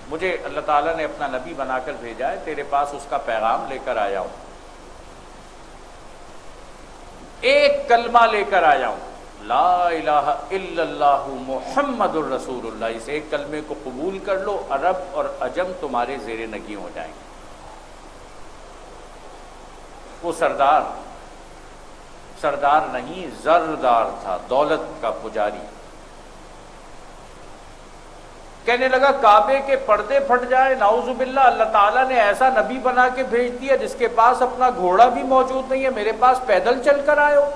مجھے اللہ تعالیٰ نے اپنا نبی بنا کر بھیجا ہے، تیرے پاس اس کا پیغام لے کر آیا ہوں، ایک کلمہ لے کر آیا ہوں، لا الہ الا اللہ محمد الرسول اللہ۔ اس ایک کلمے کو قبول کر لو، عرب اور عجم تمہارے زیر نگی ہو جائیں گے۔ وہ سردار نہیں، زردار تھا، دولت کا پجاری۔ کہنے لگا کعبے کے پردے پھٹ جائیں، نعوذ باللہ، اللہ تعالیٰ نے ایسا نبی بنا کے بھیج دیا جس کے پاس اپنا گھوڑا بھی موجود نہیں ہے، میرے پاس پیدل چل کر آئے ہو۔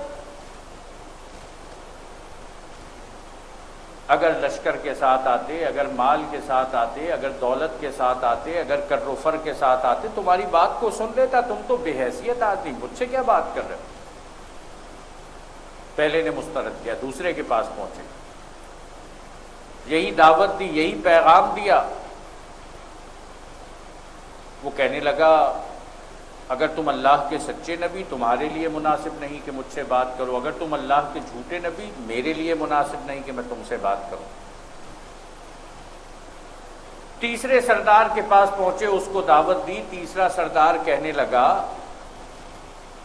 اگر لشکر کے ساتھ آتے، اگر مال کے ساتھ آتے، اگر دولت کے ساتھ آتے، اگر کر و فر کے ساتھ آتے، تمہاری بات کو سن لیتا۔ تم تو بے حیثیت آدمی، مجھ سے کیا بات کر رہے ہو؟ پہلے نے مسترد کیا، دوسرے کے پاس پہنچے، یہی دعوت دی، یہی پیغام دیا۔ وہ کہنے لگا اگر تم اللہ کے سچے نبی، تمہارے لیے مناسب نہیں کہ مجھ سے بات کرو، اگر تم اللہ کے جھوٹے نبی، میرے لیے مناسب نہیں کہ میں تم سے بات کروں۔ تیسرے سردار کے پاس پہنچے، اس کو دعوت دی۔ تیسرا سردار کہنے لگا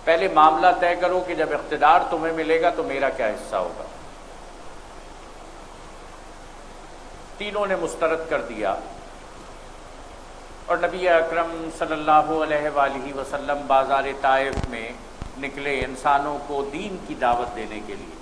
پہلے معاملہ طے کرو کہ جب اقتدار تمہیں ملے گا تو میرا کیا حصہ ہوگا۔ تینوں نے مسترد کر دیا، اور نبی اکرم صلی اللہ علیہ وآلہ وسلم بازار طائف میں نکلے انسانوں کو دین کی دعوت دینے کے لیے۔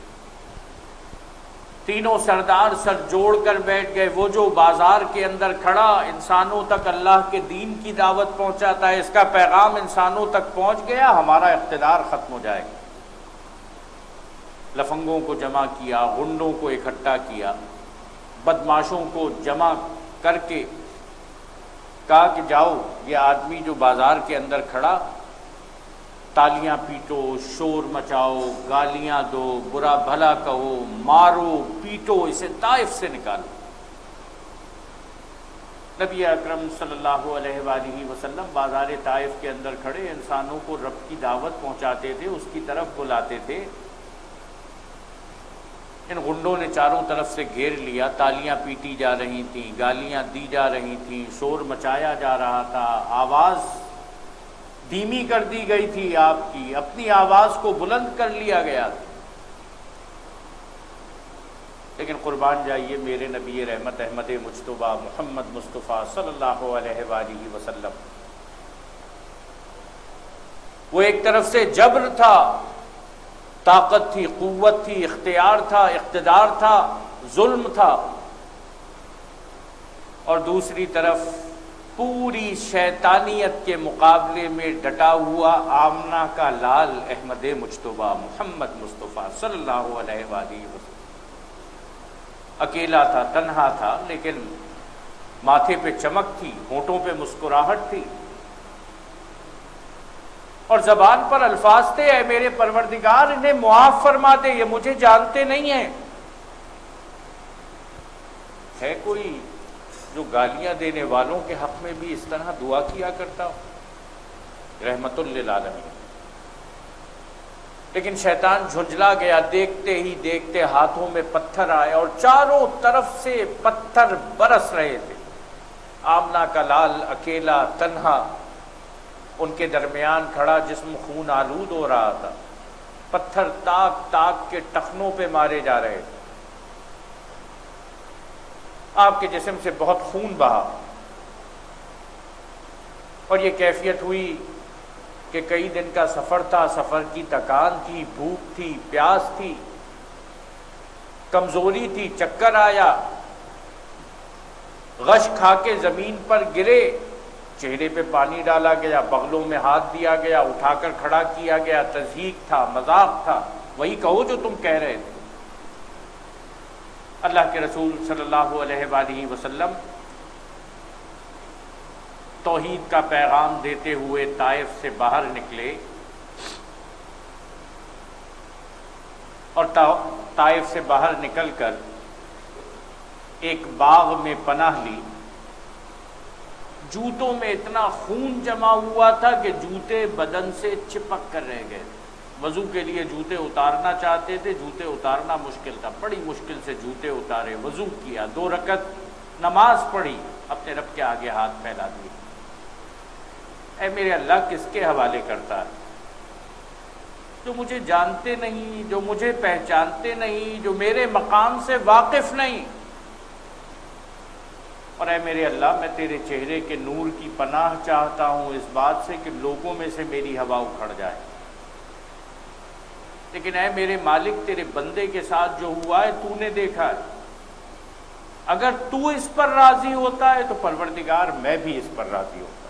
تینوں سردار سر جوڑ کر بیٹھ گئے۔ وہ جو بازار کے اندر کھڑا انسانوں تک اللہ کے دین کی دعوت پہنچاتا ہے، اس کا پیغام انسانوں تک پہنچ گیا، ہمارا اقتدار ختم ہو جائے گا۔ لفنگوں کو جمع کیا، غنڈوں کو اکٹھا کیا، بدماشوں کو جمع کر کے کہا کہ جاؤ، یہ آدمی جو بازار کے اندر کھڑا، تالیاں پیٹو، شور مچاؤ، گالیاں دو، برا بھلا کہو، مارو پیٹو، اسے طائف سے نکالو۔ نبی اکرم صلی اللہ علیہ وآلہ وسلم بازار طائف کے اندر کھڑے انسانوں کو رب کی دعوت پہنچاتے تھے، اس کی طرف بلاتے تھے۔ ان غنڈوں نے چاروں طرف سے گھیر لیا، تالیاں پیٹی جا رہی تھیں، گالیاں دی جا رہی تھیں، شور مچایا جا رہا تھا، آواز دھیمی کر دی گئی تھی، آپ کی اپنی آواز کو بلند کر لیا گیا تھا۔ لیکن قربان جائیے میرے نبی رحمت احمد مجتبیٰ محمد مصطفیٰ صلی اللہ علیہ وآلہ وسلم، وہ ایک طرف سے جبر تھا، طاقت تھی، قوت تھی، اختیار تھا، اقتدار تھا، ظلم تھا، اور دوسری طرف پوری شیطانیت کے مقابلے میں ڈٹا ہوا آمنہ کا لال احمد مجتبیٰ محمد مصطفیٰ صلی اللہ علیہ وآلہ وسلم۔ اکیلا تھا، تنہا تھا، لیکن ماتھے پہ چمک تھی، ہونٹوں پہ مسکراہٹ تھی، اور زبان پر الفاظ تھے، اے میرے پروردگار انہیں معاف فرما دے، یہ مجھے جانتے نہیں ہیں۔ ہے کوئی جو گالیاں دینے والوں کے حق میں بھی اس طرح دعا کیا کرتا ہو؟ رحمت للعالمین۔ لیکن شیطان جھنجلا گیا، دیکھتے ہی دیکھتے ہاتھوں میں پتھر آئے اور چاروں طرف سے پتھر برس رہے تھے۔ آمنہ کا لال اکیلا تنہا ان کے درمیان کھڑا، جسم خون آلود ہو رہا تھا، پتھر تاک تاک کے ٹخنوں پہ مارے جا رہے تھے، آپ کے جسم سے بہت خون بہا، اور یہ کیفیت ہوئی کہ کئی دن کا سفر تھا، سفر کی تکان تھی، بھوک تھی، پیاس تھی، کمزوری تھی، چکر آیا، غش کھا کے زمین پر گرے، چہرے پہ پانی ڈالا گیا، بغلوں میں ہاتھ دیا گیا، اٹھا کر کھڑا کیا گیا، تضحیک تھا، مذاق تھا، وہی کہو جو تم کہہ رہے تھے۔ اللہ کے رسول صلی اللہ علیہ وآلہ وسلم توحید کا پیغام دیتے ہوئے طائف سے باہر نکلے، اور طائف سے باہر نکل کر ایک باغ میں پناہ لی۔ جوتوں میں اتنا خون جمع ہوا تھا کہ جوتے بدن سے چپک کر رہ گئے۔ وضو کے لیے جوتے اتارنا چاہتے تھے، جوتے اتارنا مشکل تھا، بڑی مشکل سے جوتے اتارے، وضو کیا، 2 رکعت نماز پڑھی، اپنے رب کے آگے ہاتھ پھیلا دیے، اے میرے اللہ کس کے حوالے کرتا ہے؟ جو مجھے جانتے نہیں، جو مجھے پہچانتے نہیں، جو میرے مقام سے واقف نہیں۔ اور اے میرے اللہ میں تیرے چہرے کے نور کی پناہ چاہتا ہوں اس بات سے کہ لوگوں میں سے میری ہوا اکھڑ جائے، لیکن اے میرے مالک تیرے بندے کے ساتھ جو ہوا ہے تو نے دیکھا ہے، اگر تو اس پر راضی ہوتا ہے تو پروردگار میں بھی اس پر راضی ہوتا۔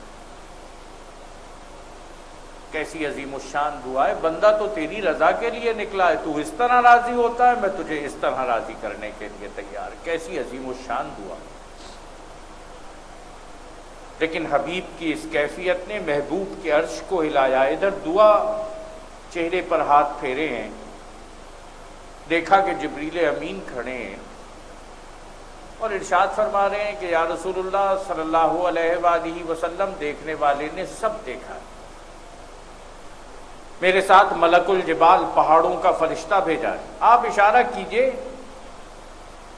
کیسی عظیم الشان دعا ہے، بندہ تو تیری رضا کے لیے نکلا ہے، تو اس طرح راضی ہوتا ہے، میں تجھے اس طرح راضی کرنے کے لیے تیار۔ کیسی عظیم الشان دعا۔ لیکن حبیب کی اس کیفیت نے محبوب کے عرش کو ہلایا۔ ادھر دعا چہرے پر ہاتھ پھیرے ہیں، دیکھا کہ جبریل امین کھڑے ہیں اور ارشاد فرما رہے ہیں کہ یا رسول اللہ صلی اللہ علیہ وآلہ وسلم دیکھنے والے نے سب دیکھا ہے، میرے ساتھ ملک الجبال پہاڑوں کا فرشتہ بھیجا ہے، آپ اشارہ کیجئے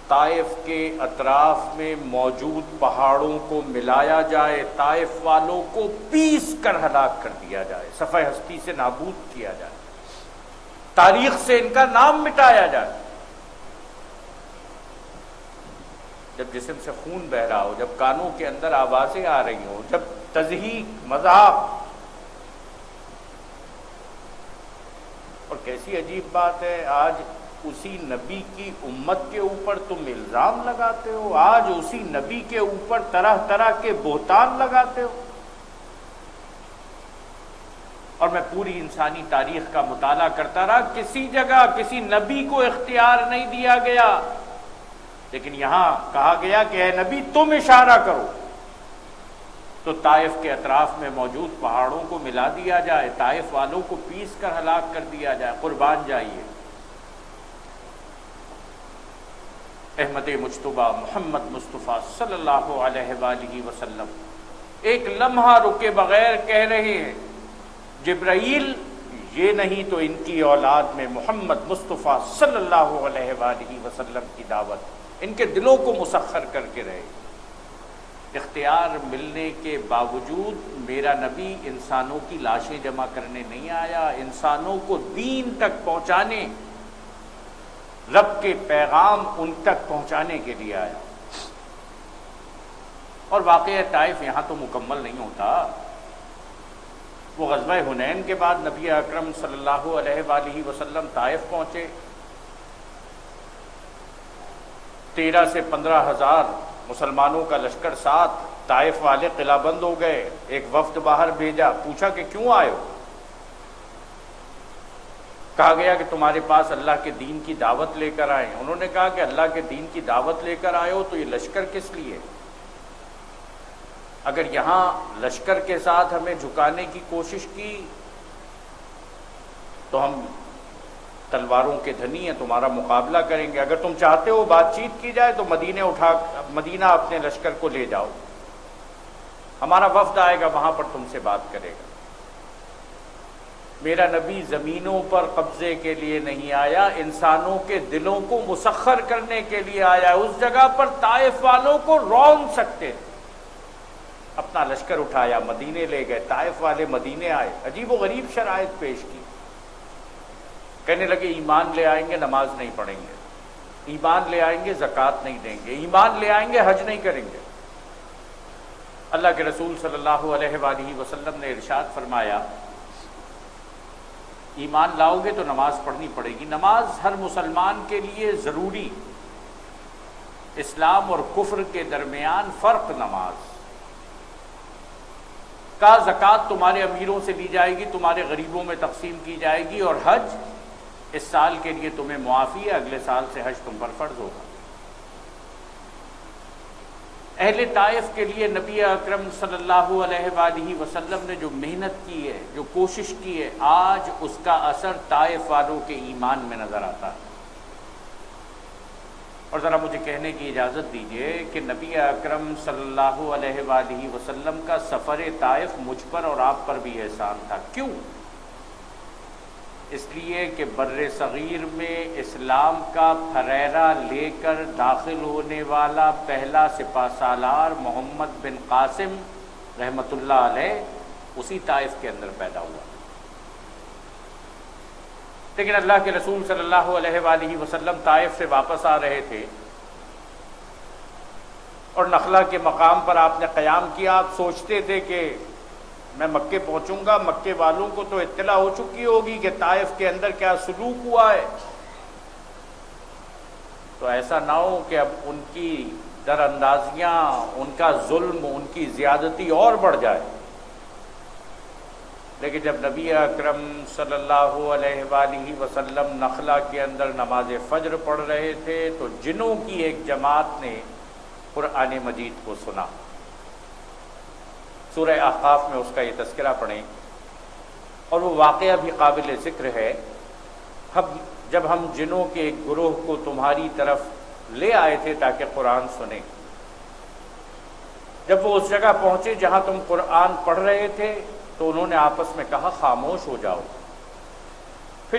طائف کے اطراف میں موجود پہاڑوں کو ملایا جائے، طائف والوں کو پیس کر ہلاک کر دیا جائے، صفحہ ہستی سے نابود کیا جائے، تاریخ سے ان کا نام مٹایا جائے۔ جب جسم سے خون بہ رہا ہو، جب کانوں کے اندر آوازیں آ رہی ہوں، جب تضحیک مذاق، اور کیسی عجیب بات ہے، آج اسی نبی کی امت کے اوپر تم الزام لگاتے ہو، آج اسی نبی کے اوپر طرح طرح کے بہتان لگاتے ہو۔ اور میں پوری انسانی تاریخ کا مطالعہ کرتا رہا، کسی جگہ کسی نبی کو اختیار نہیں دیا گیا، لیکن یہاں کہا گیا کہ اے نبی تم اشارہ کرو تو طائف کے اطراف میں موجود پہاڑوں کو ملا دیا جائے، طائف والوں کو پیس کر ہلاک کر دیا جائے، قربان جائیے۔ احمد مجتبیٰ محمد مصطفیٰ صلی اللہ علیہ وآلہ وسلم ایک لمحہ رکے بغیر کہہ رہے ہیں جبرائیل یہ نہیں تو ان کی اولاد میں محمد مصطفیٰ صلی اللہ علیہ وآلہ وسلم کی دعوت ان کے دلوں کو مسخر کر کے رہے۔ اختیار ملنے کے باوجود میرا نبی انسانوں کی لاشیں جمع کرنے نہیں آیا، انسانوں کو دین تک پہنچانے، رب کے پیغام ان تک پہنچانے کے لیے آیا۔ اور واقعہ طائف یہاں تو مکمل نہیں ہوتا، وہ غزوہ حنین کے بعد نبی اکرم صلی اللہ علیہ وآلہ وسلم طائف پہنچے، 13 سے 15 ہزار مسلمانوں کا لشکر ساتھ، طائف والے قلعہ بند ہو گئے، ایک وفد باہر بھیجا، پوچھا کہ کیوں آئے ہو؟ کہا گیا کہ تمہارے پاس اللہ کے دین کی دعوت لے کر آئے۔ انہوں نے کہا کہ اللہ کے دین کی دعوت لے کر آئے ہو تو یہ لشکر کس لیے؟ اگر یہاں لشکر کے ساتھ ہمیں جھکانے کی کوشش کی تو ہم تلواروں کے دھنی ہیں، تمہارا مقابلہ کریں گے، اگر تم چاہتے ہو بات چیت کی جائے تو مدینہ اپنے لشکر کو لے جاؤ، ہمارا وفد آئے گا وہاں پر تم سے بات کرے گا۔ میرا نبی زمینوں پر قبضے کے لیے نہیں آیا، انسانوں کے دلوں کو مسخر کرنے کے لیے آیا۔ اس جگہ پر طائف والوں کو رون سکتے، اپنا لشکر اٹھایا، مدینے لے گئے، طائف والے مدینے آئے، عجیب و غریب شرائط پیش کی، کہنے لگے ایمان لے آئیں گے نماز نہیں پڑھیں گے، ایمان لے آئیں گے زکوٰۃ نہیں دیں گے، ایمان لے آئیں گے حج نہیں کریں گے۔ اللہ کے رسول صلی اللہ علیہ وآلہ وسلم نے ارشاد فرمایا ایمان لاؤ گے تو نماز پڑھنی پڑے گی۔ نماز ہر مسلمان کے لیے ضروری، اسلام اور کفر کے درمیان فرق نماز کا۔ زکوٰۃ تمہارے امیروں سے لی جائے گی، تمہارے غریبوں میں تقسیم کی جائے گی، اور حج اس سال کے لیے تمہیں معافی ہے، اگلے سال سے حج تم پر فرض ہوگا۔ اہل طائف کے لیے نبی اکرم صلی اللہ علیہ وآلہ وسلم نے جو محنت کی ہے، جو کوشش کی ہے، آج اس کا اثر طائف والوں کے ایمان میں نظر آتا ہے۔ اور ذرا مجھے کہنے کی اجازت دیجیے کہ نبی اکرم صلی اللہ علیہ وآلہ وسلم کا سفر طائف مجھ پر اور آپ پر بھی احسان تھا۔ کیوں؟ اس لیے کہ بر صغیر میں اسلام کا پھریرا لے کر داخل ہونے والا پہلا سپہ سالار محمد بن قاسم رحمۃ اللہ علیہ اسی طائف کے اندر پیدا ہوا. لیکن اللہ کے رسول صلی اللہ علیہ وآلہ وسلم طائف سے واپس آ رہے تھے اور نخلا کے مقام پر آپ نے قیام کیا. آپ سوچتے تھے کہ میں مکے پہنچوں گا، مکے والوں کو تو اطلاع ہو چکی ہوگی کہ طائف کے اندر کیا سلوک ہوا ہے، تو ایسا نہ ہو کہ اب ان کی در اندازیاں، ان کا ظلم، ان کی زیادتی اور بڑھ جائے. لیکن جب نبی اکرم صلی اللہ علیہ وآلہ وسلم نخلا کے اندر نماز فجر پڑھ رہے تھے تو جنوں کی ایک جماعت نے قرآن مجید کو سنا. سورہ احقاف میں اس کا یہ تذکرہ پڑھیں، اور وہ واقعہ بھی قابل ذکر ہے. جب ہم جنوں کے ایک گروہ کو تمہاری طرف لے آئے تھے تاکہ قرآن سنیں، جب وہ اس جگہ پہنچے جہاں تم قرآن پڑھ رہے تھے تو انہوں نے آپس میں کہا خاموش ہو جاؤ. پھر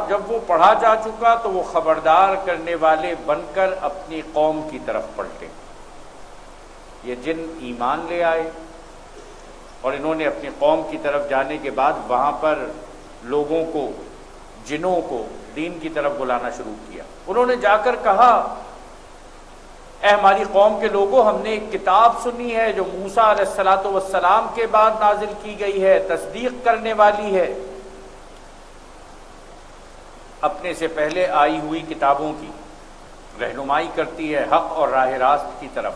جب وہ پڑھا جا چکا تو وہ خبردار کرنے والے بن کر اپنی قوم کی طرف پلٹے. یہ جن ایمان لے آئے اور انہوں نے اپنی قوم کی طرف جانے کے بعد وہاں پر لوگوں کو، جنوں کو دین کی طرف بلانا شروع کیا. انہوں نے جا کر کہا اے ہماری قوم کے لوگوں، ہم نے ایک کتاب سنی ہے جو موسیٰ علیہ السلام کے بعد نازل کی گئی ہے، تصدیق کرنے والی ہے، اپنے سے پہلے آئی ہوئی کتابوں کی رہنمائی کرتی ہے حق اور راہ راست کی طرف.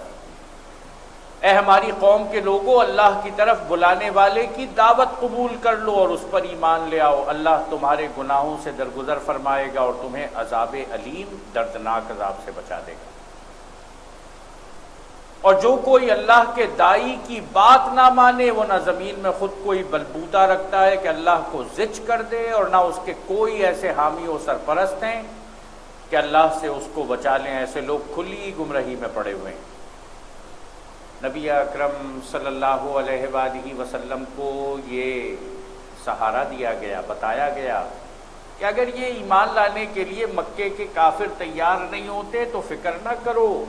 اے ہماری قوم کے لوگوں، اللہ کی طرف بلانے والے کی دعوت قبول کر لو اور اس پر ایمان لے آؤ. اللہ تمہارے گناہوں سے درگزر فرمائے گا اور تمہیں عذاب علیم، دردناک عذاب سے بچا دے گا. اور جو کوئی اللہ کے داعی کی بات نہ مانے وہ نہ زمین میں خود کوئی بلبوتا رکھتا ہے کہ اللہ کو زج کر دے، اور نہ اس کے کوئی ایسے حامی و سرپرست ہیں کہ اللہ سے اس کو بچا لیں. ایسے لوگ کھلی گمراہی میں پڑے ہوئے ہیں. نبی اکرم صلی اللہ علیہ وآلہ وسلم کو یہ سہارا دیا گیا، بتایا گیا کہ اگر یہ ایمان لانے کے لیے مکے کے کافر تیار نہیں ہوتے تو فکر نہ کرو،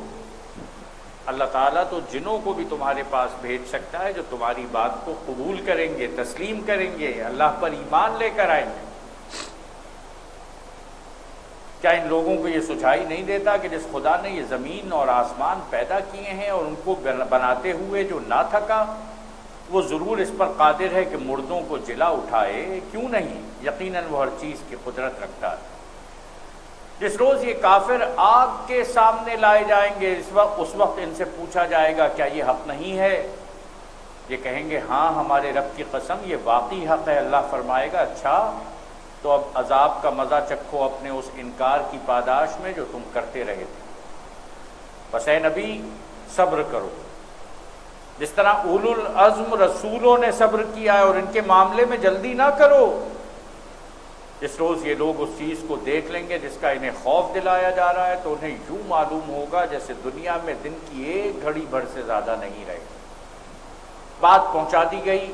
اللہ تعالیٰ تو جنوں کو بھی تمہارے پاس بھیج سکتا ہے جو تمہاری بات کو قبول کریں گے، تسلیم کریں گے، اللہ پر ایمان لے کر آئیں گے. کیا ان لوگوں کو یہ سجھائی نہیں دیتا کہ جس خدا نے یہ زمین اور آسمان پیدا کیے ہیں اور ان کو بناتے ہوئے جو نہ تھکا، وہ ضرور اس پر قادر ہے کہ مردوں کو جلا اٹھائے؟ کیوں نہیں، یقیناً وہ ہر چیز کی قدرت رکھتا ہے. جس روز یہ کافر آگ کے سامنے لائے جائیں گے، اس وقت ان سے پوچھا جائے گا کیا یہ حق نہیں ہے؟ یہ کہیں گے ہاں ہمارے رب کی قسم یہ واقعی حق ہے. اللہ فرمائے گا اچھا تو اب عذاب کا مزہ چکھو اپنے اس انکار کی پاداش میں جو تم کرتے رہے تھے. بس اے نبی صبر کرو، جس طرح اولو العزم رسولوں نے صبر کیا ہے، اور ان کے معاملے میں جلدی نہ کرو. جس روز یہ لوگ اس چیز کو دیکھ لیں گے جس کا انہیں خوف دلایا جا رہا ہے تو انہیں یوں معلوم ہوگا جیسے دنیا میں دن کی ایک گھڑی بھر سے زیادہ نہیں رہے. بات پہنچا دی گئی.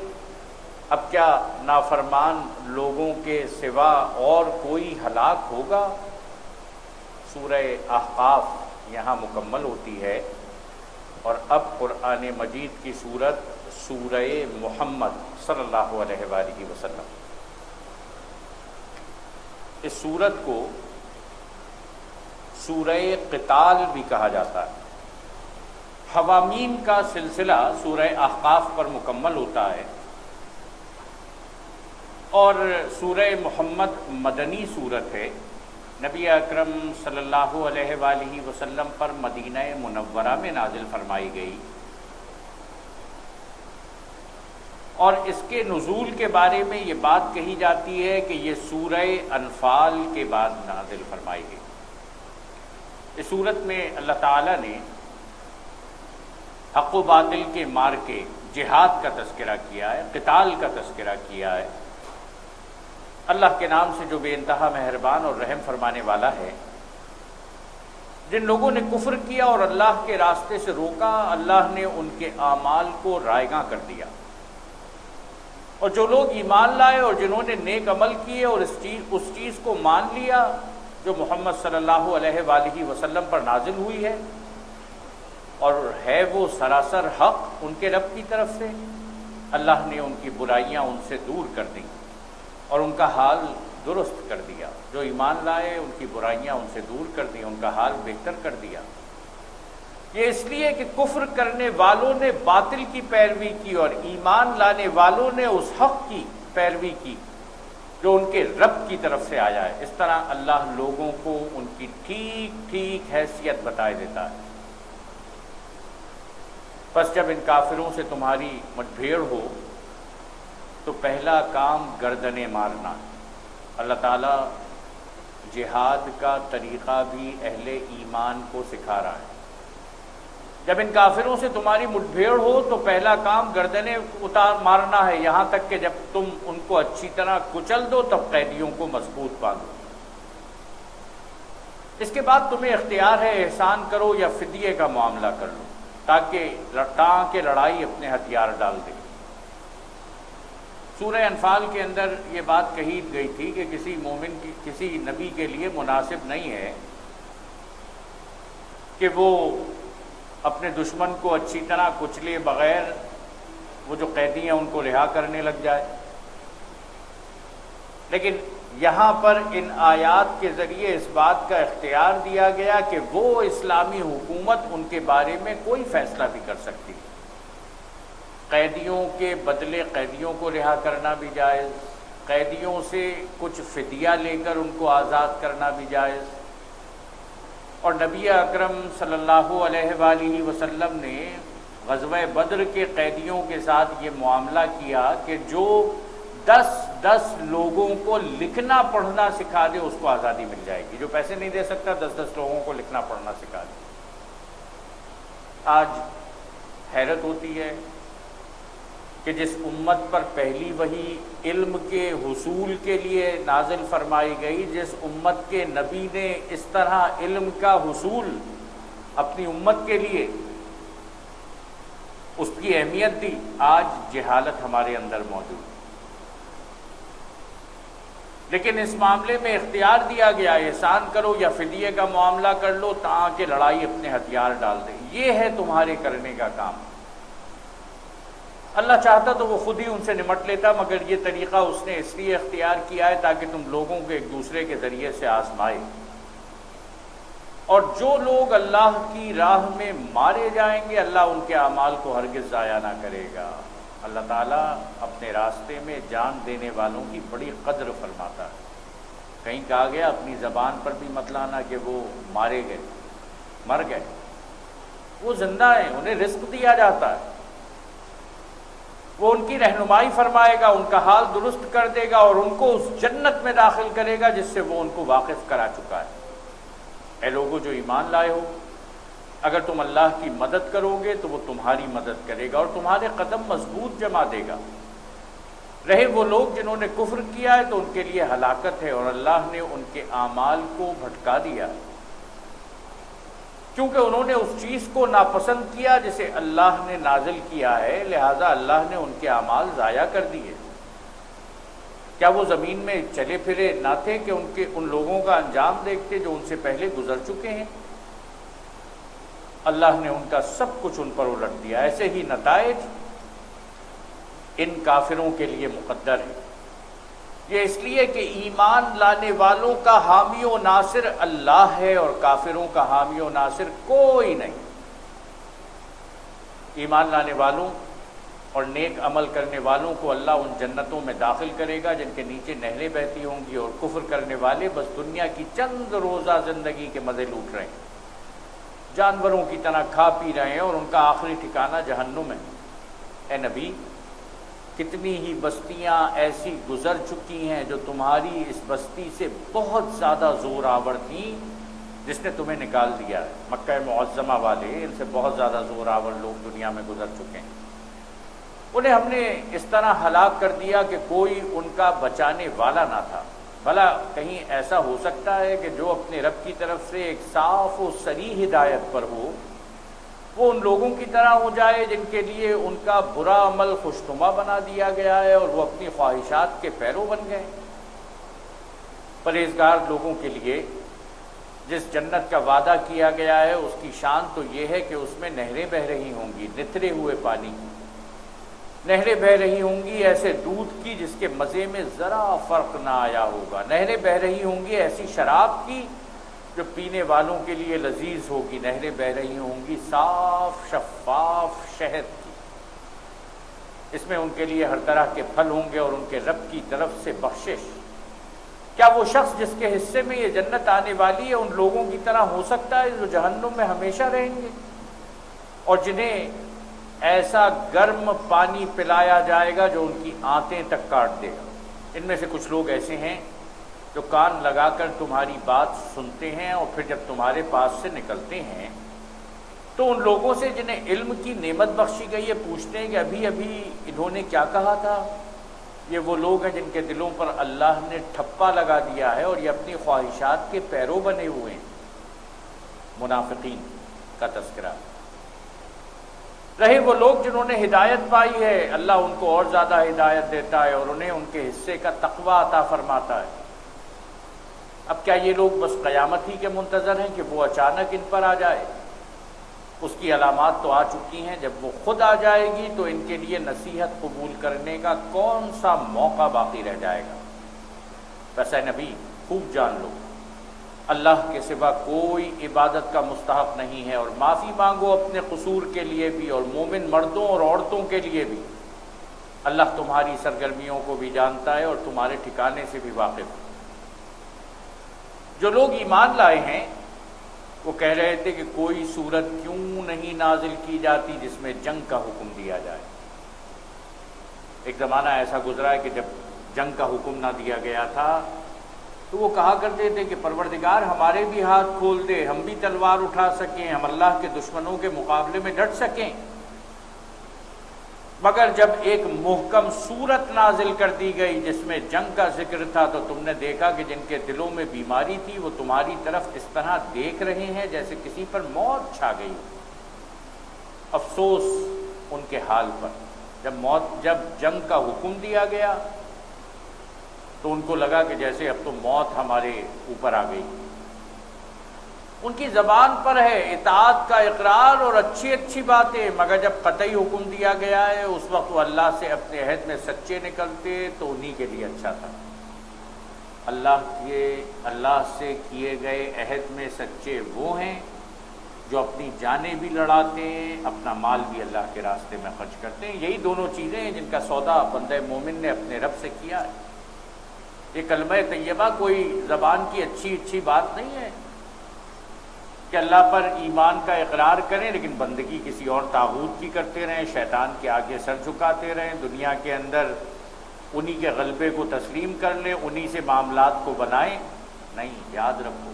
اب کیا نافرمان لوگوں کے سوا اور کوئی ہلاک ہوگا؟ سورہ احقاف یہاں مکمل ہوتی ہے اور اب قرآن مجید کی سورت سورہ محمد صلی اللہ علیہ وآلہ وسلم. اس سورت کو سورہ قتال بھی کہا جاتا ہے. حوامیم کا سلسلہ سورہ احقاف پر مکمل ہوتا ہے اور سورہ محمد مدنی سورت ہے. نبی اکرم صلی اللہ علیہ وآلہ وسلم پر مدینہ منورہ میں نازل فرمائی گئی اور اس کے نزول کے بارے میں یہ بات کہی جاتی ہے کہ یہ سورہ انفال کے بعد نازل فرمائی گئی. اس سورت میں اللہ تعالیٰ نے حق و باطل کے مارکے، جہاد کا تذکرہ کیا ہے، قتال کا تذکرہ کیا ہے. اللہ کے نام سے جو بے انتہا مہربان اور رحم فرمانے والا ہے. جن لوگوں نے کفر کیا اور اللہ کے راستے سے روکا، اللہ نے ان کے اعمال کو رائیگاں کر دیا. اور جو لوگ ایمان لائے اور جنہوں نے نیک عمل کیے اور اس چیز کو مان لیا جو محمد صلی اللہ علیہ وآلہ وسلم پر نازل ہوئی ہے اور ہے وہ سراسر حق ان کے رب کی طرف سے، اللہ نے ان کی برائیاں ان سے دور کر دیں اور ان کا حال درست کر دیا۔ جو ایمان لائے ان کی برائیاں ان سے دور کر دیں، ان کا حال بہتر کر دیا۔ یہ اس لیے کہ کفر کرنے والوں نے باطل کی پیروی کی اور ایمان لانے والوں نے اس حق کی پیروی کی جو ان کے رب کی طرف سے آیا ہے۔ اس طرح اللہ لوگوں کو ان کی ٹھیک ٹھیک حیثیت بتائے دیتا ہے۔ پس جب ان کافروں سے تمہاری مٹبھیڑ ہو تو پہلا کام گردنیں مارنا۔ اللہ تعالیٰ جہاد کا طریقہ بھی اہل ایمان کو سکھا رہا ہے۔ جب ان کافروں سے تمہاری مٹبھیڑ ہو تو پہلا کام گردنیں مارنا ہے، یہاں تک کہ جب تم ان کو اچھی طرح کچل دو تب قیدیوں کو مضبوط باندھو۔ اس کے بعد تمہیں اختیار ہے احسان کرو یا فدیے کا معاملہ کر لو تاکہ لڑائی اپنے ہتھیار ڈال دے۔ سورہ انفال کے اندر یہ بات کہی گئی تھی کہ کسی مومن کی کسی نبی کے لیے مناسب نہیں ہے کہ وہ اپنے دشمن کو اچھی طرح کچلے بغیر وہ جو قیدی ہیں ان کو رہا کرنے لگ جائے، لیکن یہاں پر ان آیات کے ذریعے اس بات کا اختیار دیا گیا کہ وہ اسلامی حکومت ان کے بارے میں کوئی فیصلہ بھی کر سکتی، قیدیوں کے بدلے قیدیوں کو رہا کرنا بھی جائز، قیدیوں سے کچھ فدیہ لے کر ان کو آزاد کرنا بھی جائز۔ اور نبی اکرم صلی اللہ علیہ وآلہ وسلم نے غزوہ بدر کے قیدیوں کے ساتھ یہ معاملہ کیا کہ جو 10 لوگوں کو لکھنا پڑھنا سکھا دے اس کو آزادی مل جائے گی۔ جو پیسے نہیں دے سکتا 10 لوگوں کو لکھنا پڑھنا سکھا دے۔ آج حیرت ہوتی ہے کہ جس امت پر پہلی وحی علم کے حصول کے لیے نازل فرمائی گئی، جس امت کے نبی نے اس طرح علم کا حصول اپنی امت کے لیے اس کی اہمیت دی، آج جہالت ہمارے اندر موجود ہے۔ لیکن اس معاملے میں اختیار دیا گیا احسان کرو یا فدیے کا معاملہ کر لو تاکہ لڑائی اپنے ہتھیار ڈال دے۔ یہ ہے تمہارے کرنے کا کام۔ اللہ چاہتا تو وہ خود ہی ان سے نمٹ لیتا، مگر یہ طریقہ اس نے اس لیے اختیار کیا ہے تاکہ تم لوگوں کو ایک دوسرے کے ذریعے سے آزمائے۔ اور جو لوگ اللہ کی راہ میں مارے جائیں گے اللہ ان کے اعمال کو ہرگز ضائع نہ کرے گا۔ اللہ تعالیٰ اپنے راستے میں جان دینے والوں کی بڑی قدر فرماتا ہے۔ کہیں کہا گیا اپنی زبان پر بھی مت لانا کہ وہ مارے گئے، مر گئے، وہ زندہ ہیں، انہیں رزق دیا جاتا ہے، وہ ان کی رہنمائی فرمائے گا، ان کا حال درست کر دے گا اور ان کو اس جنت میں داخل کرے گا جس سے وہ ان کو واقف کرا چکا ہے۔ اے لوگو جو ایمان لائے ہو، اگر تم اللہ کی مدد کرو گے تو وہ تمہاری مدد کرے گا اور تمہارے قدم مضبوط جما دے گا۔ رہے وہ لوگ جنہوں نے کفر کیا ہے تو ان کے لیے ہلاکت ہے اور اللہ نے ان کے اعمال کو بھٹکا دیا کیونکہ انہوں نے اس چیز کو ناپسند کیا جسے اللہ نے نازل کیا ہے، لہذا اللہ نے ان کے اعمال ضائع کر دیے۔ کیا وہ زمین میں چلے پھرے نہ تھے کہ ان لوگوں کا انجام دیکھتے جو ان سے پہلے گزر چکے ہیں؟ اللہ نے ان کا سب کچھ ان پر الٹ دیا۔ ایسے ہی نتائج ان کافروں کے لیے مقدر ہے۔ یہ اس لیے کہ ایمان لانے والوں کا حامی و ناصر اللہ ہے اور کافروں کا حامی و ناصر کوئی نہیں۔ ایمان لانے والوں اور نیک عمل کرنے والوں کو اللہ ان جنتوں میں داخل کرے گا جن کے نیچے نہریں بہتی ہوں گی، اور کفر کرنے والے بس دنیا کی چند روزہ زندگی کے مزے لوٹ رہے ہیں، جانوروں کی طرح کھا پی رہے ہیں اور ان کا آخری ٹھکانہ جہنم ہے۔ اے نبی، کتنی ہی بستیاں ایسی گزر چکی ہیں جو تمہاری اس بستی سے بہت زیادہ زور آور تھیں جس نے تمہیں نکال دیا ہے۔ مکہ معظمہ والے ان سے بہت زیادہ زور آور لوگ دنیا میں گزر چکے ہیں، انہیں ہم نے اس طرح ہلاک کر دیا کہ کوئی ان کا بچانے والا نہ تھا۔ بھلا کہیں ایسا ہو سکتا ہے کہ جو اپنے رب کی طرف سے ایک صاف و صریح ہدایت پر ہو وہ ان لوگوں کی طرح ہو جائے جن کے لیے ان کا برا عمل خوشنما بنا دیا گیا ہے اور وہ اپنی خواہشات کے پیرو بن گئے۔ پرہیزگار لوگوں کے لیے جس جنت کا وعدہ کیا گیا ہے اس کی شان تو یہ ہے کہ اس میں نہریں بہہ رہی ہوں گی، نترے ہوئے پانی کی نہریں بہہ رہی ہوں گی، ایسے دودھ کی جس کے مزے میں ذرا فرق نہ آیا ہوگا، نہریں بہہ رہی ہوں گی ایسی شراب کی جو پینے والوں کے لیے لذیذ ہوگی، نہریں بہہ رہی ہوں گی صاف شفاف شہد کی، اس میں ان کے لیے ہر طرح کے پھل ہوں گے اور ان کے رب کی طرف سے بخشش۔ کیا وہ شخص جس کے حصے میں یہ جنت آنے والی ہے ان لوگوں کی طرح ہو سکتا ہے جو جہنم میں ہمیشہ رہیں گے اور جنہیں ایسا گرم پانی پلایا جائے گا جو ان کی آنتیں تک کاٹ دے گا؟ ان میں سے کچھ لوگ ایسے ہیں جو کان لگا کر تمہاری بات سنتے ہیں اور پھر جب تمہارے پاس سے نکلتے ہیں تو ان لوگوں سے جنہیں علم کی نعمت بخشی گئی ہے پوچھتے ہیں کہ ابھی ابھی انہوں نے کیا کہا تھا۔ یہ وہ لوگ ہیں جن کے دلوں پر اللہ نے ٹھپا لگا دیا ہے اور یہ اپنی خواہشات کے پیرو بنے ہوئے ہیں۔ منافقین کا تذکرہ رہے وہ لوگ جنہوں نے ہدایت پائی ہے، اللہ ان کو اور زیادہ ہدایت دیتا ہے اور انہیں ان کے حصے کا تقوی عطا فرماتا ہے۔ اب کیا یہ لوگ بس قیامت ہی کے منتظر ہیں کہ وہ اچانک ان پر آ جائے؟ اس کی علامات تو آ چکی ہیں، جب وہ خود آ جائے گی تو ان کے لیے نصیحت قبول کرنے کا کون سا موقع باقی رہ جائے گا؟ بس اے نبی خوب جان لو اللہ کے سوا کوئی عبادت کا مستحق نہیں ہے، اور معافی مانگو اپنے قصور کے لیے بھی اور مومن مردوں اور عورتوں کے لیے بھی۔ اللہ تمہاری سرگرمیوں کو بھی جانتا ہے اور تمہارے ٹھکانے سے بھی واقف ہے۔ جو لوگ ایمان لائے ہیں وہ کہہ رہے تھے کہ کوئی صورت کیوں نہیں نازل کی جاتی جس میں جنگ کا حکم دیا جائے۔ ایک زمانہ ایسا گزرا ہے کہ جب جنگ کا حکم نہ دیا گیا تھا تو وہ کہا کرتے تھے کہ پروردگار ہمارے بھی ہاتھ کھول دے، ہم بھی تلوار اٹھا سکیں، ہم اللہ کے دشمنوں کے مقابلے میں ڈٹ سکیں۔ مگر جب ایک محکم صورت نازل کر دی گئی جس میں جنگ کا ذکر تھا تو تم نے دیکھا کہ جن کے دلوں میں بیماری تھی وہ تمہاری طرف اس طرح دیکھ رہے ہیں جیسے کسی پر موت چھا گئی۔ افسوس ان کے حال پر، جب جنگ کا حکم دیا گیا تو ان کو لگا کہ جیسے اب تو موت ہمارے اوپر آ گئی۔ ان کی زبان پر ہے اطاعت کا اقرار اور اچھی اچھی باتیں، مگر جب قطعی حکم دیا گیا ہے اس وقت وہ اللہ سے اپنے عہد میں سچے نکلتے تو انہی کے لیے اچھا تھا۔ اللہ سے کیے گئے عہد میں سچے وہ ہیں جو اپنی جانیں بھی لڑاتے ہیں، اپنا مال بھی اللہ کے راستے میں خرچ کرتے ہیں۔ یہی دونوں چیزیں ہیں جن کا سودا بندہ مومن نے اپنے رب سے کیا ہے۔ یہ کلمہ طیبہ کوئی زبان کی اچھی بات نہیں ہے کہ اللہ پر ایمان کا اقرار کریں لیکن بندگی کسی اور طاغوت کی کرتے رہیں، شیطان کے آگے سر جھکاتے رہیں، دنیا کے اندر انہی کے غلبے کو تسلیم کر لیں، انہی سے معاملات کو بنائیں۔ نہیں، یاد رکھو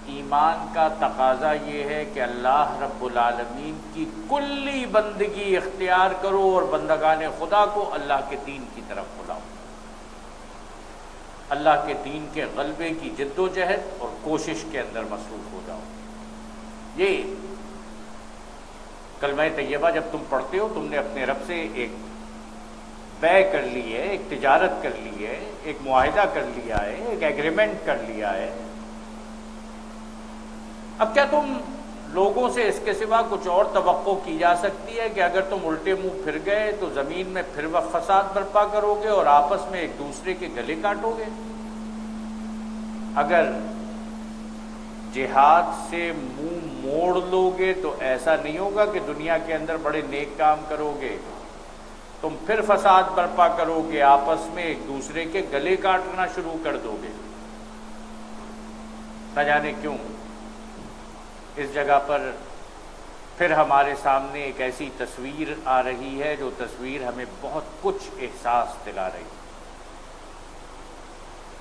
ایمان کا تقاضا یہ ہے کہ اللہ رب العالمین کی کلی بندگی اختیار کرو اور بندگان خدا کو اللہ کے دین کی طرف بلاؤ، اللہ کے دین کے غلبے کی جد و جہد اور کوشش کے اندر مصروف ہو جاؤ۔ یہ کلمہ طیبہ جب تم پڑھتے ہو تم نے اپنے رب سے ایک بیع کر لی ہے، ایک تجارت کر لی ہے، ایک معاہدہ کر لیا ہے، ایک ایگریمنٹ کر لیا ہے۔ اب کیا تم لوگوں سے اس کے سوا کچھ اور توقع کی جا سکتی ہے کہ اگر تم الٹے منہ پھر گئے تو زمین میں پھر وہ فساد برپا کرو گے اور آپس میں ایک دوسرے کے گلے کاٹو گے؟ اگر جہاد سے منہ موڑ لو گے تو ایسا نہیں ہوگا کہ دنیا کے اندر بڑے نیک کام کرو گے، تم پھر فساد برپا کرو گے، آپس میں ایک دوسرے کے گلے کاٹنا شروع کر دو گے۔ نہ جانے کیوں اس جگہ پر پھر ہمارے سامنے ایک ایسی تصویر آ رہی ہے جو تصویر ہمیں بہت کچھ احساس دلا رہی ہے۔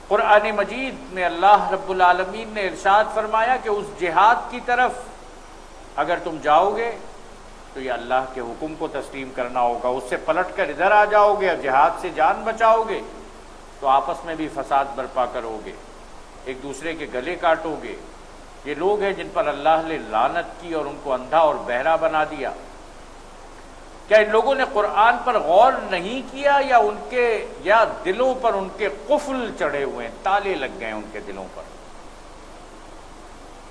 قرآن مجید میں اللہ رب العالمین نے ارشاد فرمایا کہ اس جہاد کی طرف اگر تم جاؤ گے تو یہ اللہ کے حکم کو تسلیم کرنا ہوگا، اس سے پلٹ کر ادھر آ جاؤ گے اور جہاد سے جان بچاؤ گے تو آپس میں بھی فساد برپا کرو گے، ایک دوسرے کے گلے کاٹو گے، یہ لوگ ہیں جن پر اللہ نے لعنت کی اور ان کو اندھا اور بہرا بنا دیا۔ کیا ان لوگوں نے قرآن پر غور نہیں کیا یا دلوں پر ان کے قفل چڑھے ہوئے ہیں، تالے لگ گئے ان کے دلوں پر؟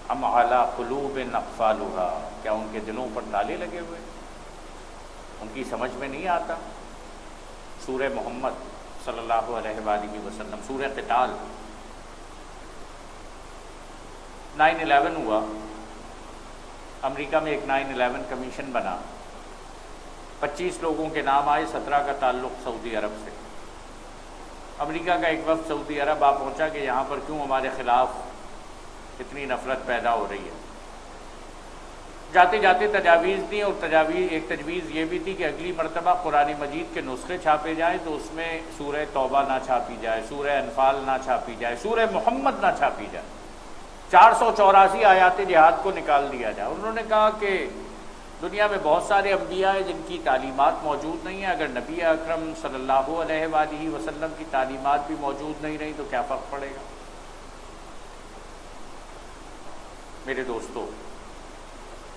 ام علی قلوب اقفالها، کیا ان کے دلوں پر تالے لگے ہوئے؟ ان کی سمجھ میں نہیں آتا۔ سورہ محمد صلی اللہ علیہ وآلہ وسلم، سورہ قتال، 9/11 ہوا، امریکہ میں ایک 9/11 کمیشن بنا، 25 لوگوں کے نام آئے، 17 کا تعلق سعودی عرب سے۔ امریکہ کا ایک وفد سعودی عرب آ پہنچا کہ یہاں پر کیوں ہمارے خلاف اتنی نفرت پیدا ہو رہی ہے۔ جاتے جاتے تجاویز دی، اور ایک تجویز یہ بھی تھی کہ اگلی مرتبہ قرآن مجید کے نسخے چھاپے جائیں تو اس میں سورہ توبہ نہ چھاپی جائے، سورہ انفال نہ چھاپی جائے، سورہ محمد نہ چھاپی جائے، 484 آیات جہاد کو نکال دیا جائے۔ انہوں نے کہا کہ دنیا میں بہت سارے انبیاء ہیں جن کی تعلیمات موجود نہیں ہیں، اگر نبی اکرم صلی اللہ علیہ وآلہ وسلم کی تعلیمات بھی موجود نہیں رہی تو کیا فرق پڑے گا؟ میرے دوستو،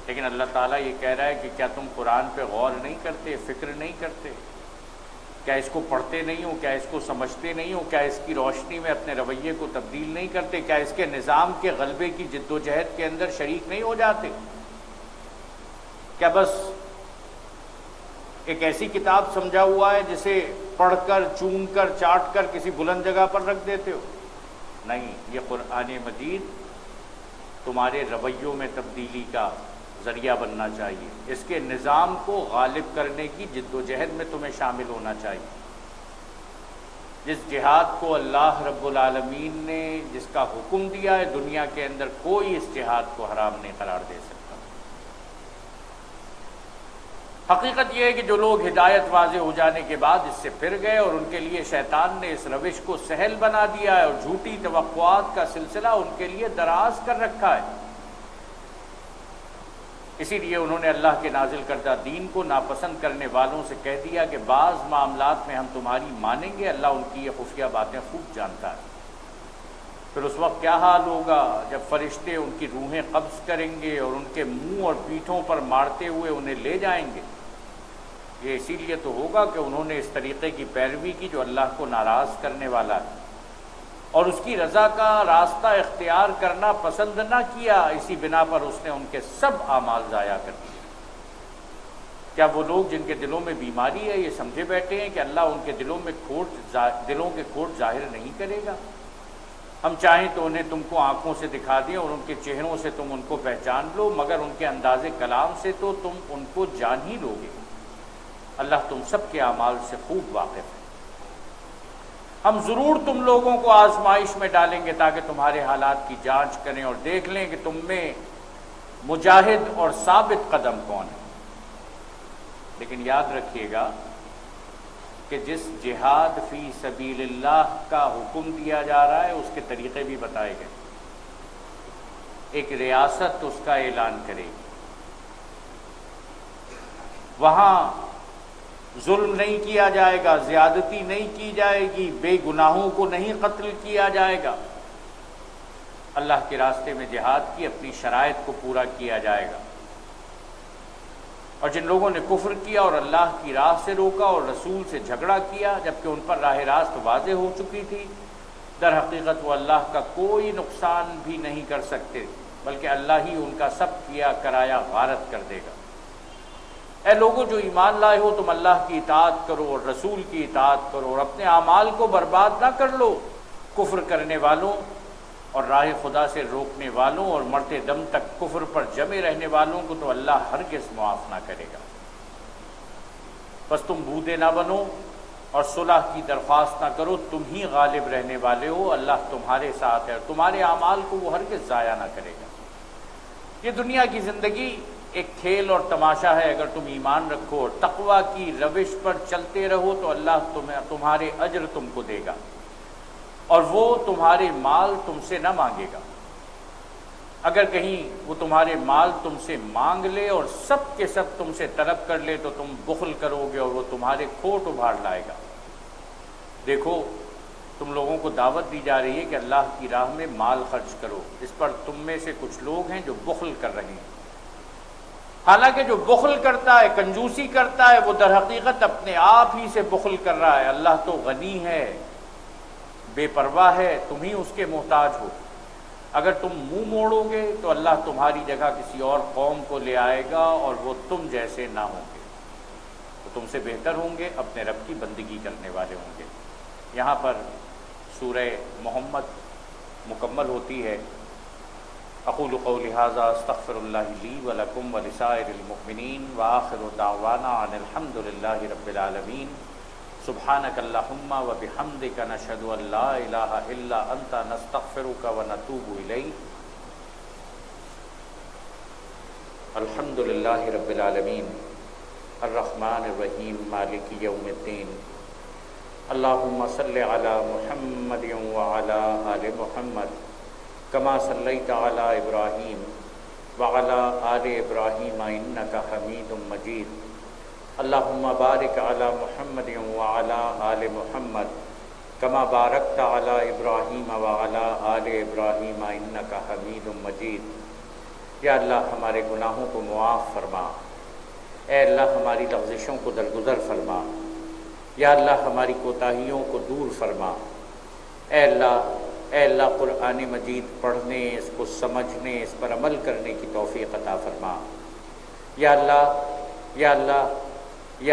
لیکن اللہ تعالیٰ یہ کہہ رہا ہے کہ کیا تم قرآن پہ غور نہیں کرتے، فکر نہیں کرتے؟ کیا اس کو پڑھتے نہیں ہو؟ کیا اس کو سمجھتے نہیں ہو؟ کیا اس کی روشنی میں اپنے رویے کو تبدیل نہیں کرتے؟ کیا اس کے نظام کے غلبے کی جد و جہد کے اندر شریک نہیں ہو جاتے؟ کیا بس ایک ایسی کتاب سمجھا ہوا ہے جسے پڑھ کر، چوم کر، چاٹ کر کسی بلند جگہ پر رکھ دیتے ہو؟ نہیں، یہ قرآن مجید تمہارے رویوں میں تبدیلی کا ذریعہ بننا چاہیے، اس کے نظام کو غالب کرنے کی جد و جہد میں تمہیں شامل ہونا چاہیے۔ جس جہاد کو اللہ رب العالمین نے جس کا حکم دیا ہے، دنیا کے اندر کوئی اس جہاد کو حرام نہیں قرار دے سکتا۔ حقیقت یہ ہے کہ جو لوگ ہدایت واضح ہو جانے کے بعد اس سے پھر گئے اور ان کے لیے شیطان نے اس روش کو سہل بنا دیا ہے اور جھوٹی توقعات کا سلسلہ ان کے لیے دراز کر رکھا ہے، اسی لیے انہوں نے اللہ کے نازل کردہ دین کو ناپسند کرنے والوں سے کہہ دیا کہ بعض معاملات میں ہم تمہاری مانیں گے، اللہ ان کی یہ خفیہ باتیں خوب جانتا ہے۔ پھر اس وقت کیا حال ہوگا جب فرشتے ان کی روحیں قبض کریں گے اور ان کے منہ اور پیٹھوں پر مارتے ہوئے انہیں لے جائیں گے؟ یہ اسی لیے تو ہوگا کہ انہوں نے اس طریقے کی پیروی کی جو اللہ کو ناراض کرنے والا ہے، اور اس کی رضا کا راستہ اختیار کرنا پسند نہ کیا، اسی بنا پر اس نے ان کے سب اعمال ضائع کر دیے۔ کیا وہ لوگ جن کے دلوں میں بیماری ہے یہ سمجھے بیٹھے ہیں کہ اللہ ان کے دلوں کے کھوٹ ظاہر نہیں کرے گا؟ ہم چاہیں تو انہیں تم کو آنکھوں سے دکھا دیں اور ان کے چہروں سے تم ان کو پہچان لو، مگر ان کے انداز کلام سے تو تم ان کو جان ہی لو گے۔ اللہ تم سب کے اعمال سے خوب واقف ہے۔ ہم ضرور تم لوگوں کو آزمائش میں ڈالیں گے تاکہ تمہارے حالات کی جانچ کریں اور دیکھ لیں کہ تم میں مجاہد اور ثابت قدم کون ہے۔ لیکن یاد رکھیے گا کہ جس جہاد فی سبیل اللہ کا حکم دیا جا رہا ہے اس کے طریقے بھی بتائے گئے۔ ایک ریاست اس کا اعلان کرے گی، وہاں ظلم نہیں کیا جائے گا، زیادتی نہیں کی جائے گی، بے گناہوں کو نہیں قتل کیا جائے گا، اللہ کے راستے میں جہاد کی اپنی شرائط کو پورا کیا جائے گا۔ اور جن لوگوں نے کفر کیا اور اللہ کی راہ سے روکا اور رسول سے جھگڑا کیا جبکہ ان پر راہ راست واضح ہو چکی تھی، در حقیقت وہ اللہ کا کوئی نقصان بھی نہیں کر سکتے، بلکہ اللہ ہی ان کا سب کیا کرایا غارت کر دے گا۔ اے لوگوں جو ایمان لائے ہو، تم اللہ کی اطاعت کرو اور رسول کی اطاعت کرو اور اپنے اعمال کو برباد نہ کر لو۔ کفر کرنے والوں اور راہ خدا سے روکنے والوں اور مرتے دم تک کفر پر جمے رہنے والوں کو تو اللہ ہرگز معاف نہ کرے گا۔ بس تم بودے نہ بنو اور صلح کی درخواست نہ کرو، تم ہی غالب رہنے والے ہو، اللہ تمہارے ساتھ ہے اور تمہارے اعمال کو وہ ہرگز ضائع نہ کرے گا۔ یہ دنیا کی زندگی ایک کھیل اور تماشا ہے، اگر تم ایمان رکھو اور تقوی کی روش پر چلتے رہو تو اللہ تمہارے اجر تم کو دے گا اور وہ تمہارے مال تم سے نہ مانگے گا۔ اگر کہیں وہ تمہارے مال تم سے مانگ لے اور سب کے سب تم سے طلب کر لے تو تم بخل کرو گے اور وہ تمہارے کھوٹ ابھار لائے گا۔ دیکھو تم لوگوں کو دعوت دی جا رہی ہے کہ اللہ کی راہ میں مال خرچ کرو، اس پر تم میں سے کچھ لوگ ہیں جو بخل کر رہے ہیں۔ حالانکہ جو بخل کرتا ہے، کنجوسی کرتا ہے، وہ در حقیقت اپنے آپ ہی سے بخل کر رہا ہے۔ اللہ تو غنی ہے، بے پرواہ ہے، تم ہی اس کے محتاج ہو۔ اگر تم منہ موڑو گے تو اللہ تمہاری جگہ کسی اور قوم کو لے آئے گا اور وہ تم جیسے نہ ہوں گے، تو تم سے بہتر ہوں گے، اپنے رب کی بندگی کرنے والے ہوں گے۔ یہاں پر سورہ محمد مکمل ہوتی ہے۔ اقول قولی ھذا استغفر اللہ لی ولکم ولسائر المؤمنین وآخر دعوانا ان الحمد للہ رب العالمین۔ سبحانک اللہم وبحمدک نشہد ان لا الہ الا انت نستغفرک ونتوب الیک۔ الحمد للہ رب العالمین الرحمن الرحیم مالک یوم الدین۔ اللہم صلی علی محمد وعلی آل محمد کما صلیت علی ابراہیم وعلی آل ابراہیم انک حمید مجید۔ اللہم بارک علی محمد وعلی آل محمد کما بارکت علی ابراہیم وعلی آل ابراہیم انک حمید مجید۔ یا اللہ ہمارے گناہوں کو معاف فرما، اے اللہ ہماری لغزشوں کو درگزر فرما، یا اللہ ہماری کوتاہیوں کو دور فرما۔ اے اللہ قرآن مجید پڑھنے، اس کو سمجھنے، اس پر عمل کرنے کی توفیق عطا فرما۔ یا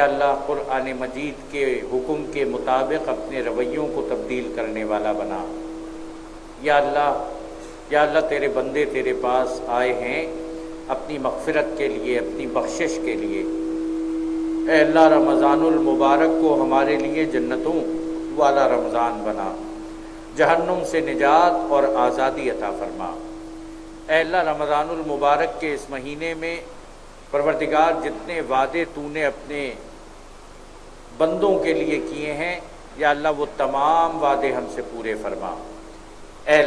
اللہ قرآن مجید کے حکم کے مطابق اپنے رویوں کو تبدیل کرنے والا بنا۔ یا اللہ تیرے بندے تیرے پاس آئے ہیں اپنی مغفرت کے لیے، اپنی بخشش کے لیے۔ اے اللہ رمضان المبارک کو ہمارے لیے جنتوں والا رمضان بنا، جہنم سے نجات اور آزادی عطا فرما۔ اے اللہ رمضان المبارک کے اس مہینے میں پروردگار جتنے وعدے تو نے اپنے بندوں کے لیے کیے ہیں، یا اللہ وہ تمام وعدے ہم سے پورے فرما۔ اے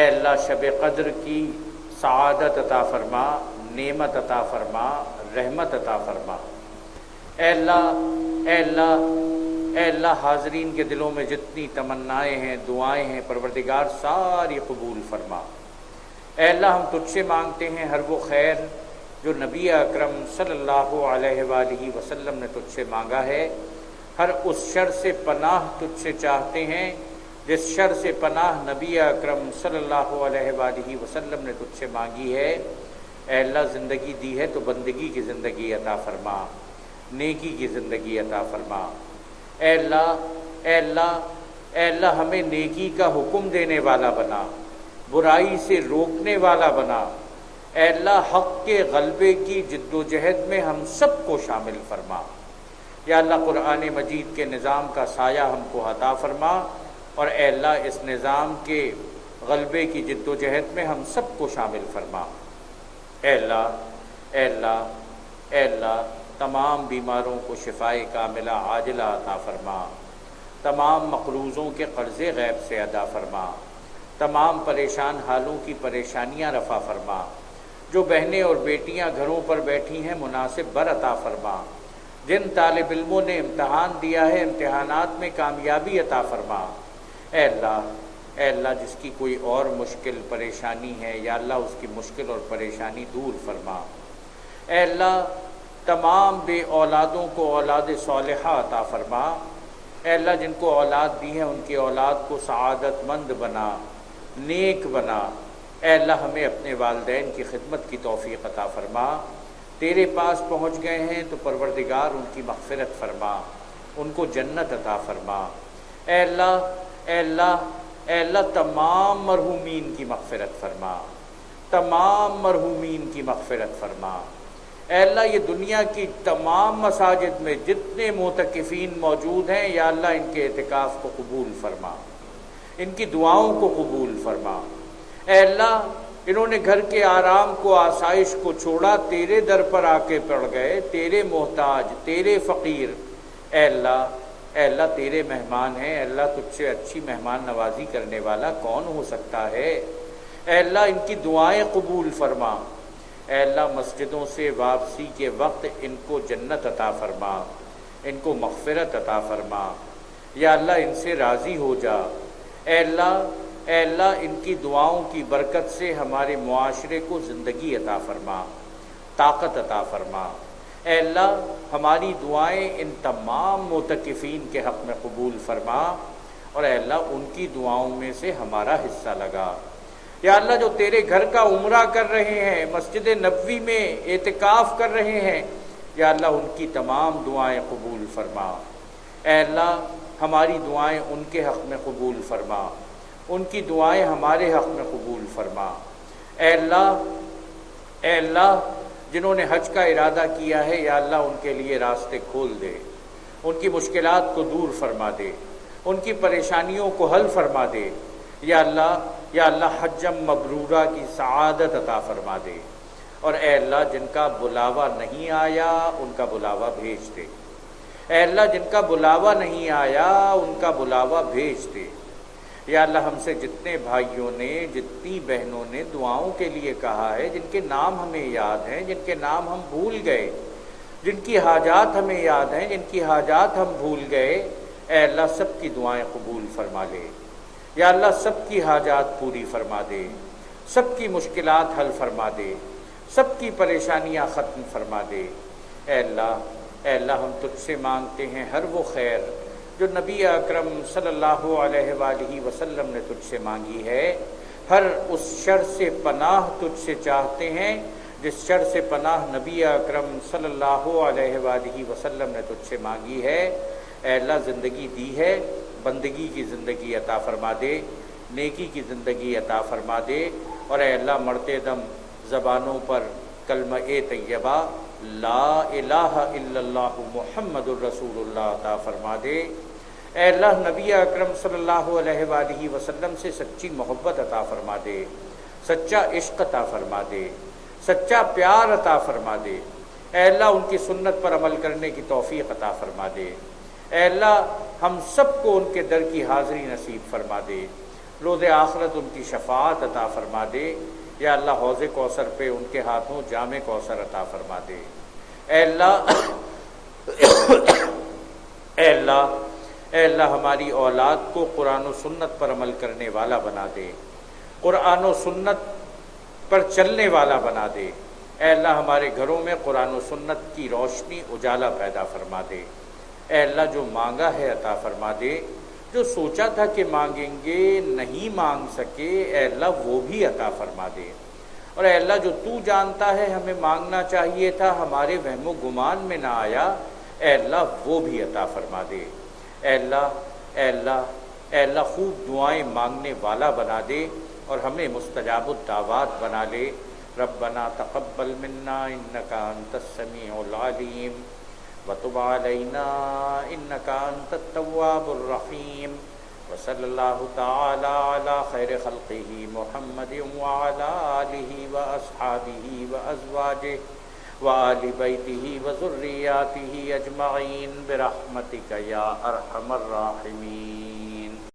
اللہ شب قدر کی سعادت عطا فرما، نعمت عطا فرما، رحمت عطا فرما۔ اے اللہ حاضرین کے دلوں میں جتنی تمنائیں ہیں، دعائیں ہیں، پروردگار ساری قبول فرما۔ اے اللہ ہم تجھ سے مانگتے ہیں ہر وہ خیر جو نبی اکرم صلی اللہ علیہ وآلہ وسلم نے تجھ سے مانگا ہے، ہر اس شر سے پناہ تجھ سے چاہتے ہیں جس شر سے پناہ نبی اکرم صلی اللہ علیہ وآلہ وسلم نے تجھ سے مانگی ہے۔ اے اللہ زندگی دی ہے تو بندگی کی زندگی عطا فرما، نیکی کی زندگی عطا فرما۔ اے اللہ ہمیں نیکی کا حکم دینے والا بنا، برائی سے روکنے والا بنا۔ اے اللہ حق کے غلبے کی جد و جہد میں ہم سب کو شامل فرما۔ یا اللہ قرآن مجید کے نظام کا سایہ ہم کو عطا فرما، اور اے اللہ اس نظام کے غلبے کی جد و جہد میں ہم سب کو شامل فرما۔ اے اللہ تمام بیماروں کو شفائے کاملہ عاجلہ عطا فرما، تمام مقروضوں کے قرضے غیب سے ادا فرما، تمام پریشان حالوں کی پریشانیاں رفع فرما۔ جو بہنیں اور بیٹیاں گھروں پر بیٹھی ہیں مناسب بر عطا فرما۔ جن طالب علموں نے امتحان دیا ہے امتحانات میں کامیابی عطا فرما۔ اے اللہ جس کی کوئی اور مشکل پریشانی ہے، یا اللہ اس کی مشکل اور پریشانی دور فرما۔ اے اللہ تمام بے اولادوں کو اولاد صالحہ عطا فرما۔ اے اللہ جن کو اولاد دی ہے ان کی اولاد کو سعادت مند بنا، نیک بنا۔ اے اللہ ہمیں اپنے والدین کی خدمت کی توفیق عطا فرما۔ تیرے پاس پہنچ گئے ہیں تو پروردگار ان کی مغفرت فرما، ان کو جنت عطا فرما۔ اے اللہ تمام مرحومین کی مغفرت فرما، تمام مرحومین کی مغفرت فرما۔ اے اللہ یہ دنیا کی تمام مساجد میں جتنے معتکفین موجود ہیں، یا اللہ ان کے اعتکاف کو قبول فرما، ان کی دعاؤں کو قبول فرما۔ اے اللہ انہوں نے گھر کے آرام کو، آسائش کو چھوڑا، تیرے در پر آ کے پڑ گئے، تیرے محتاج، تیرے فقیر۔ اے اللہ تیرے مہمان ہیں، اے اللہ تجھ سے اچھی مہمان نوازی کرنے والا کون ہو سکتا ہے؟ اے اللہ ان کی دعائیں قبول فرما۔ اے اللہ مسجدوں سے واپسی کے وقت ان کو جنت عطا فرما، ان کو مغفرت عطا فرما۔ یا اللہ ان سے راضی ہو جا۔ اے اللہ ان کی دعاؤں کی برکت سے ہمارے معاشرے کو زندگی عطا فرما، طاقت عطا فرما۔ اے اللہ ہماری دعائیں ان تمام معتکفین کے حق میں قبول فرما، اور اے اللہ ان کی دعاؤں میں سے ہمارا حصہ لگا۔ یا اللہ جو تیرے گھر کا عمرہ کر رہے ہیں، مسجد نبوی میں اعتکاف کر رہے ہیں، یا اللہ ان کی تمام دعائیں قبول فرما۔ اے اللہ ہماری دعائیں ان کے حق میں قبول فرما، ان کی دعائیں ہمارے حق میں قبول فرما۔ اے اللہ جنہوں نے حج کا ارادہ کیا ہے، یا اللہ ان کے لیے راستے کھول دے، ان کی مشکلات کو دور فرما دے، ان کی پریشانیوں کو حل فرما دے۔ یا اللہ حجم مبرورہ کی سعادت عطا فرما دے۔ اور اے اللہ جن کا بلاوا نہیں آیا ان کا بلاوا بھیج دے۔ اے اللہ جن کا بلاوا نہیں آیا ان کا بلاوا بھیج دے۔ یا اللہ ہم سے جتنے بھائیوں نے، جتنی بہنوں نے دعاؤں کے لیے کہا ہے، جن کے نام ہمیں یاد ہیں، جن کے نام ہم بھول گئے، جن کی حاجات ہمیں یاد ہیں، جن کی حاجات ہم بھول گئے، اے اللہ سب کی دعائیں قبول فرما لے۔ یا اللہ سب کی حاجات پوری فرما دے، سب کی مشکلات حل فرما دے، سب کی پریشانیاں ختم فرما دے۔ اے اللہ ہم تجھ سے مانگتے ہیں ہر وہ خیر جو نبی اکرم صلی اللہ علیہ وآلہ وسلم نے تجھ سے مانگی ہے، ہر اس شر سے پناہ تجھ سے چاہتے ہیں جس شر سے پناہ نبی اکرم صلی اللہ علیہ وآلہ وسلم نے تجھ سے مانگی ہے۔ اے اللہ زندگی دی ہے، بندگی کی زندگی عطا فرما دے، نیکی کی زندگی عطا فرما دے، اور اے اللہ مرتے دم زبانوں پر کلمہ طیبہ لا الہ الا اللہ محمد الرسول اللہ عطا فرما دے۔ اے اللہ نبی اکرم صلی اللہ علیہ وآلہ وسلم سے سچی محبت عطا فرما دے، سچا عشق عطا فرما دے، سچا پیار عطا فرما دے۔ اے اللہ ان کی سنت پر عمل کرنے کی توفیق عطا فرما دے۔ اے اللہ ہم سب کو ان کے در کی حاضری نصیب فرما دے، روز آخرت ان کی شفاعت عطا فرما دے۔ یا اللہ حوض کوثر پہ ان کے ہاتھوں جام کوثر عطا فرما دے۔ اے اللہ ہماری اولاد کو قرآن و سنت پر عمل کرنے والا بنا دے، قرآن و سنت پر چلنے والا بنا دے۔ اے اللہ ہمارے گھروں میں قرآن و سنت کی روشنی اجالا پیدا فرما دے۔ اے اللہ جو مانگا ہے عطا فرما دے، جو سوچا تھا کہ مانگیں گے نہیں مانگ سکے، اے اللہ وہ بھی عطا فرما دے۔ اور اے اللہ جو تو جانتا ہے ہمیں مانگنا چاہیے تھا، ہمارے وہم و گمان میں نہ آیا، اے اللہ وہ بھی عطا فرما دے۔ اے اللہ خوب دعائیں مانگنے والا بنا دے، اور ہمیں مستجاب الدعوات بنا لے۔ ربنا تقبل منا انک انت السمیع العلیم وتب علینا انک انت التواب الرحیم، وصلی اللہ تعالی علی خیر خلقہ محمد وعلی آلہ واصحابہ وازواجہ وآل بیتہ وذریاتہ اجمعین برحمتک یا ارحم الراحمین۔